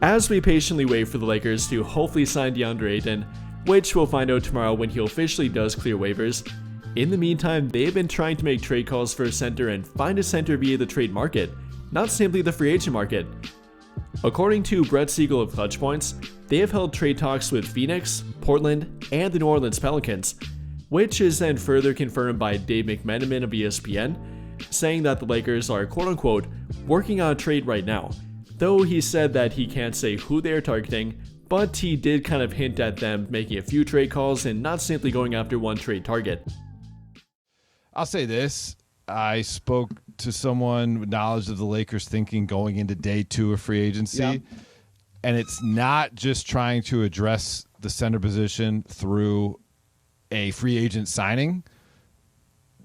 As we patiently wait for the Lakers to hopefully sign DeAndre Ayton, which we'll find out tomorrow when he officially does clear waivers, in the meantime, they've been trying to make trade calls for a center and find a center via the trade market, not simply the free agent market. According to Brett Siegel of Clutch Points, they have held trade talks with Phoenix, Portland, and the New Orleans Pelicans, which is then further confirmed by Dave McMenamin of ESPN, saying that the Lakers are quote-unquote working on a trade right now, though he said that he can't say who they are targeting, but he did kind of hint at them making a few trade calls and not simply going after one trade target. I'll say this. I spoke to someone with knowledge of the Lakers thinking going into day 2 of free agency, and it's not just trying to address the center position through a free agent signing.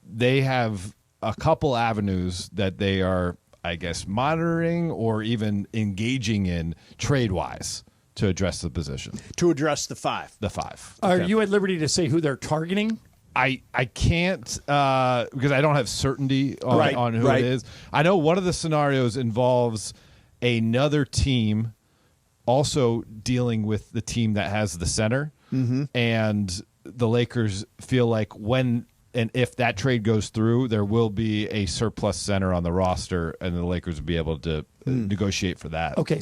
They have a couple avenues that they are, I guess, monitoring or even engaging in trade-wise to address the position. To address the 5. The 5. Are you at liberty to say who they're targeting? I can't because I don't have certainty on who it is. I know one of the scenarios involves another team also dealing with the team that has the center, and the Lakers feel like when and if that trade goes through, there will be a surplus center on the roster, and the Lakers will be able to negotiate for that. Okay,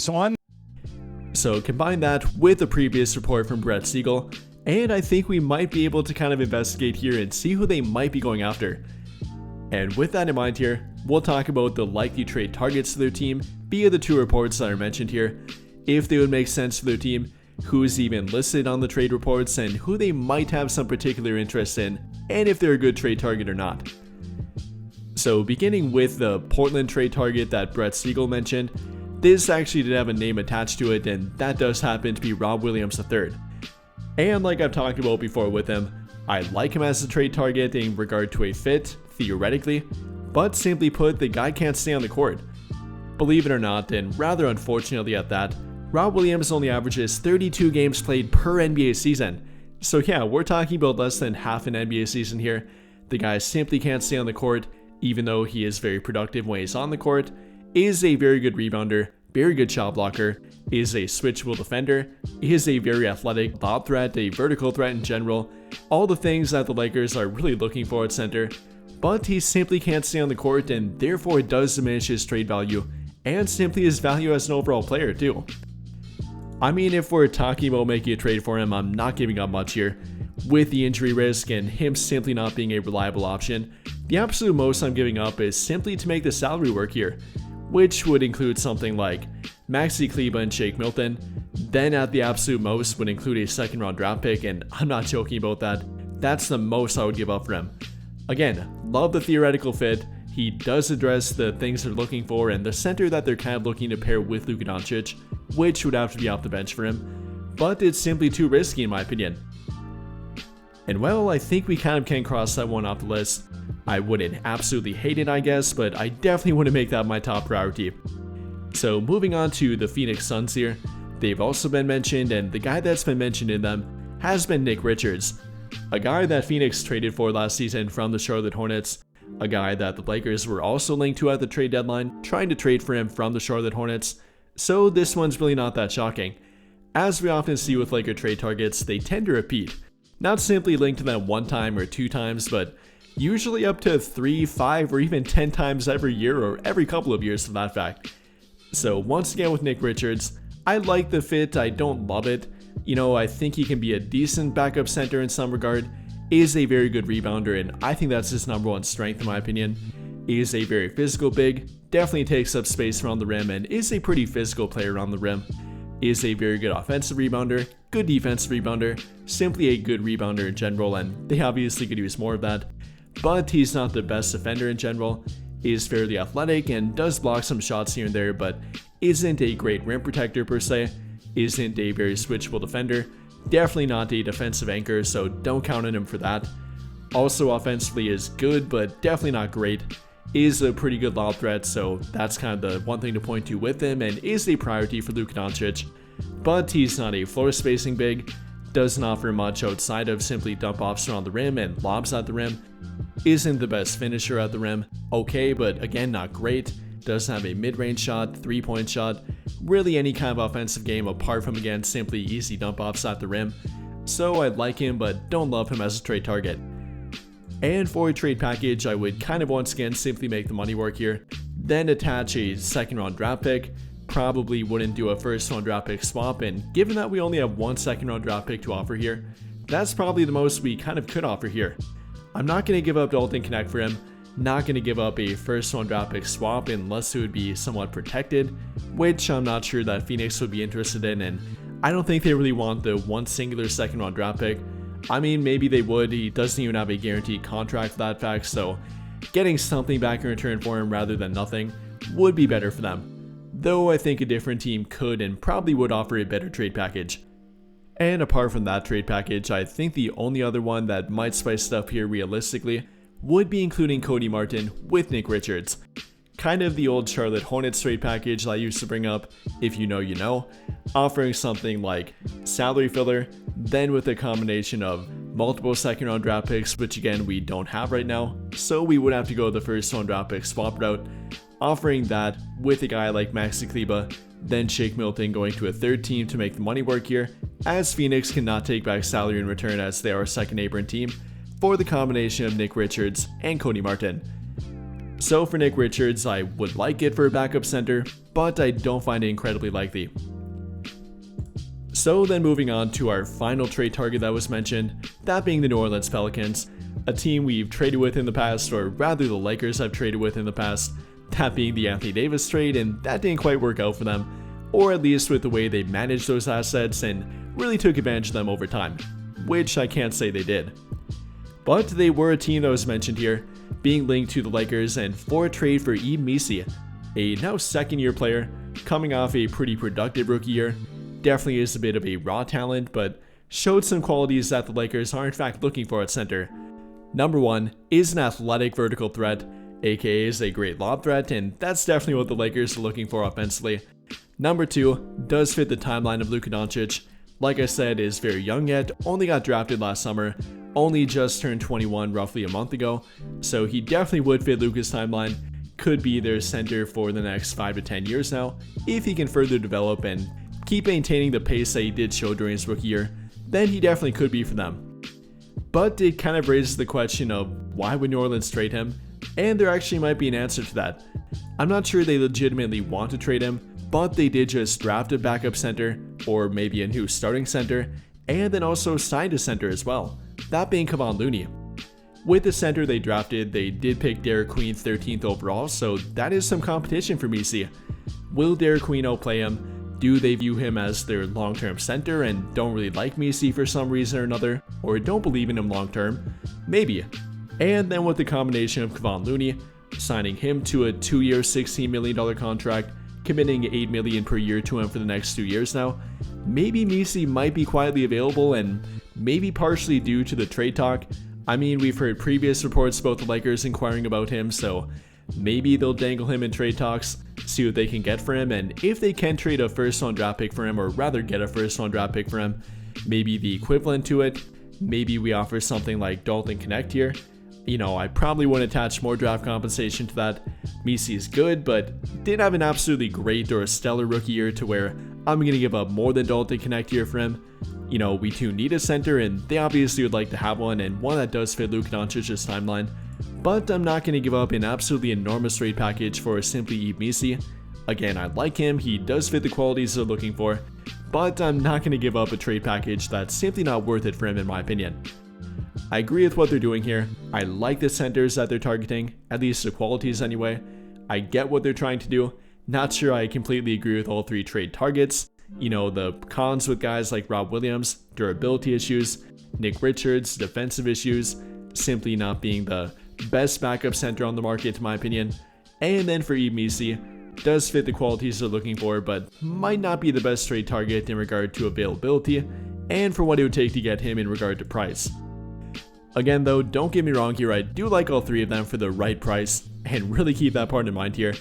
So combine that with the previous report from Brett Siegel, and I think we might be able to kind of investigate here and see who they might be going after. And with that in mind here, we'll talk about the likely trade targets to their team via the 2 reports that are mentioned here, if they would make sense for their team, who is even listed on the trade reports, and who they might have some particular interest in, and if they're a good trade target or not. So beginning with the Portland trade target that Brett Siegel mentioned, this actually did have a name attached to it, and that does happen to be Rob Williams III. And like I've talked about before with him, I like him as a trade target in regard to a fit, theoretically, but simply put, the guy can't stay on the court. Believe it or not, and rather unfortunately at that, Rob Williams only averages 32 games played per NBA season. So yeah, we're talking about less than half an NBA season here. The guy simply can't stay on the court, even though he is very productive when he's on the court, is a very good rebounder, very good shot blocker, is a switchable defender, is a very athletic lob threat, a vertical threat in general, all the things that the Lakers are really looking for at center, but he simply can't stay on the court, and therefore it does diminish his trade value, and simply his value as an overall player too. I mean, if we're talking about making a trade for him, I'm not giving up much here. With the injury risk and him simply not being a reliable option, the absolute most I'm giving up is simply to make the salary work here, which would include something like Maxi Kleber and Shake Milton, then at the absolute most would include a 2nd round draft pick, and I'm not joking about that. That's the most I would give up for him. Again, love the theoretical fit. He does address the things they're looking for and the center that they're kind of looking to pair with Luka Doncic, which would have to be off the bench for him, but it's simply too risky in my opinion. And well, I think we kind of can cross that one off the list. I wouldn't absolutely hate it, I guess, but I definitely wouldn't make that my top priority. So moving on to the Phoenix Suns here, they've also been mentioned, and the guy that's been mentioned in them has been Nick Richards, a guy that Phoenix traded for last season from the Charlotte Hornets, a guy that the Lakers were also linked to at the trade deadline, trying to trade for him from the Charlotte Hornets, so this one's really not that shocking. As we often see with Laker trade targets, they tend to repeat, not simply linked to them 1 time or 2 times, but usually up to 3, 5, or even 10 times every year or every couple of years for that fact. So once again with Nick Richards, I like the fit, I don't love it. You know, I think he can be a decent backup center in some regard, is a very good rebounder, and I think that's his number 1 strength in my opinion. Is a very physical big, definitely takes up space around the rim, and is a pretty physical player around the rim. Is a very good offensive rebounder, good defensive rebounder, simply a good rebounder in general, and they obviously could use more of that. But he's not the best defender in general, is fairly athletic and does block some shots here and there, but isn't a great rim protector per se, isn't a very switchable defender, definitely not a defensive anchor, so don't count on him for that. Also offensively is good, but definitely not great, is a pretty good lob threat, so that's kind of the one thing to point to with him, and is a priority for Luka Doncic, but he's not a floor spacing big, doesn't offer much outside of simply dump offs around the rim and lobs at the rim, isn't the best finisher at the rim. Okay, but again, not great. Doesn't have a mid-range shot, three-point shot, really any kind of offensive game apart from, again, simply easy dump-offs at the rim. So I like him, but don't love him as a trade target. And for a trade package, I would kind of once again simply make the money work here, then attach a second-round draft pick. Probably wouldn't do a first-round draft pick swap, and given that we only have one second-round draft pick to offer here, that's probably the most we kind of could offer here. I'm not going to give up Dalton Connect for him, not going to give up a first-round draft pick swap unless it would be somewhat protected, which I'm not sure that Phoenix would be interested in, and I don't think they really want the one singular second-round draft pick. I mean, maybe they would. He doesn't even have a guaranteed contract for that fact, so getting something back in return for him rather than nothing would be better for them. Though I think a different team could and probably would offer a better trade package. And apart from that trade package, I think the only other one that might spice it up here realistically would be including Cody Martin with Nick Richards. Kind of the old Charlotte Hornets trade package I used to bring up, if you know you know, offering something like salary filler, then with a combination of multiple second round draft picks, which again we don't have right now, so we would have to go the first round draft pick swap route, offering that with a guy like Maxi Kleber, then Shake Milton going to a third team to make the money work here, as Phoenix cannot take back salary in return as they are a second apron team, for the combination of Nick Richards and Cody Martin. So for Nick Richards, I would like it for a backup center, but I don't find it incredibly likely. So then moving on to our final trade target that was mentioned, that being the New Orleans Pelicans, a team we've traded with in the past, or rather the Lakers have traded with in the past, that being the Anthony Davis trade, and that didn't quite work out for them, or at least with the way they managed those assets and really took advantage of them over time, which I can't say they did. But they were a team that was mentioned here, being linked to the Lakers and for a trade for Ibn Misi, a now second-year player, coming off a pretty productive rookie year. Definitely is a bit of a raw talent, but showed some qualities that the Lakers are in fact looking for at center. Number one is an athletic vertical threat, aka is a great lob threat, and that's definitely what the Lakers are looking for offensively. Number two does fit the timeline of Luka Doncic. Like I said, is very young yet, only got drafted last summer, only just turned 21 roughly a month ago, so he definitely would fit Luka's timeline, could be their center for the next 5 to 10 years now, if he can further develop and keep maintaining the pace that he did show during his rookie year, then he definitely could be for them. But it kind of raises the question of why would New Orleans trade him, and there actually might be an answer to that. I'm not sure they legitimately want to trade him, but they did just draft a backup center, or maybe a new starting center, and then also signed a center as well, that being Kevon Looney. With the center they drafted, they did pick Derek Queen 13th overall, so that is some competition for Misi. Will Derek Queen outplay him? Do they view him as their long-term center and don't really like Misi for some reason or another, or don't believe in him long-term? Maybe. And then with the combination of Kevon Looney, signing him to a 2-year $16 million contract, committing $8 million per year to him for the next 2 years now, maybe Misi might be quietly available, and maybe partially due to the trade talk. I mean, we've heard previous reports about the Lakers inquiring about him, so maybe they'll dangle him in trade talks, see what they can get for him, and if they can trade a first-round draft pick for him, or rather get a first-round draft pick for him, maybe the equivalent to it, maybe we offer something like Dalton Connect here. You know, I probably wouldn't attach more draft compensation to that. Misi is good, but didn't have an absolutely great or a stellar rookie year to where I'm going to give up more than Dalton Connect here for him. You know, we too need a center, and they obviously would like to have one, and one that does fit Luka Doncic's timeline. But I'm not going to give up an absolutely enormous trade package for simply Ibn Misi. Again, I like him, he does fit the qualities they're looking for, but I'm not going to give up a trade package that's simply not worth it for him in my opinion. I agree with what they're doing here. I like the centers that they're targeting, at least the qualities anyway. I get what they're trying to do. Not sure I completely agree with all three trade targets. You know, the cons with guys like Rob Williams, durability issues, Nick Richards, defensive issues, simply not being the best backup center on the market in my opinion. And then for Ibn Misi, does fit the qualities they're looking for, but might not be the best trade target in regard to availability, and for what it would take to get him in regard to price. Again though, don't get me wrong here, I do like all three of them for the right price, and really keep that part in mind here.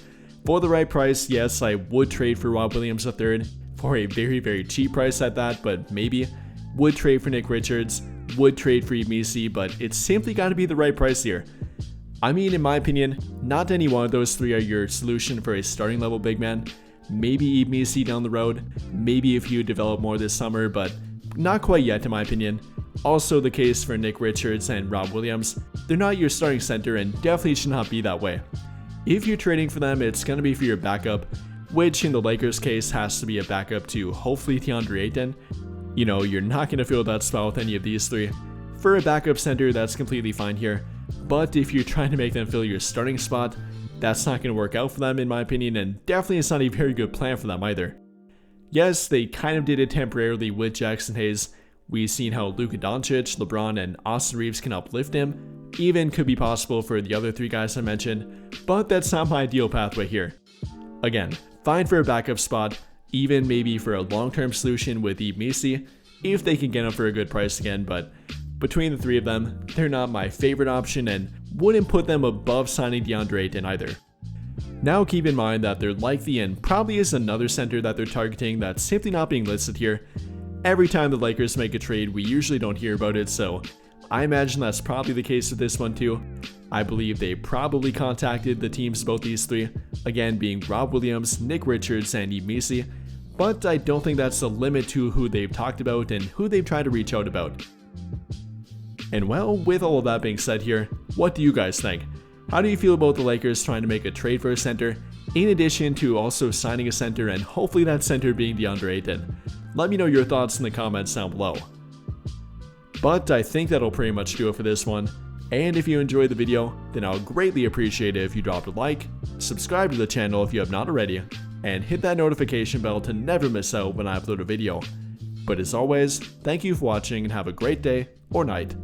For the right price, yes, I would trade for Rob Williams III, for a very cheap price at that, but maybe. would trade for Nick Richards, would trade for Ibmisi, but it's simply got to be the right price here. I mean, in my opinion, not any one of those three are your solution for a starting level big man. Maybe Ibmisi down the road, maybe if you develop more this summer, but not quite yet in my opinion. Also the case for Nick Richards and Rob Williams. They're not your starting center and definitely should not be that way. If you're trading for them, it's going to be for your backup, which in the Lakers case has to be a backup to hopefully DeAndre Ayton. You know, you're not going to fill that spot with any of these three. For a backup center, that's completely fine here. But if you're trying to make them fill your starting spot, that's not going to work out for them in my opinion, and definitely it's not a very good plan for them either. Yes, they kind of did it temporarily with Jackson Hayes. We've seen how Luka Doncic, LeBron, and Austin Reeves can uplift him. Even could be possible for the other three guys I mentioned, but that's not my ideal pathway here. Again, fine for a backup spot, even maybe for a long-term solution with Ibmisi, if they can get him for a good price again, but between the three of them, they're not my favorite option and wouldn't put them above signing DeAndre Ayton either. Now keep in mind that there likely and probably is another center that they're targeting that's simply not being listed here. Every time the Lakers make a trade, we usually don't hear about it, so I imagine that's probably the case with this one too. I believe they probably contacted the teams about these three, again being Rob Williams, Nick Richards, and Ibmisi, but I don't think that's the limit to who they've talked about and who they've tried to reach out about. And well, with all of that being said here, what do you guys think? How do you feel about the Lakers trying to make a trade for a center, in addition to also signing a center and hopefully that center being DeAndre Ayton? Let me know your thoughts in the comments down below. But I think that'll pretty much do it for this one, and if you enjoyed the video, then I'll greatly appreciate it if you dropped a like, subscribe to the channel if you have not already, and hit that notification bell to never miss out when I upload a video. But as always, thank you for watching and have a great day or night.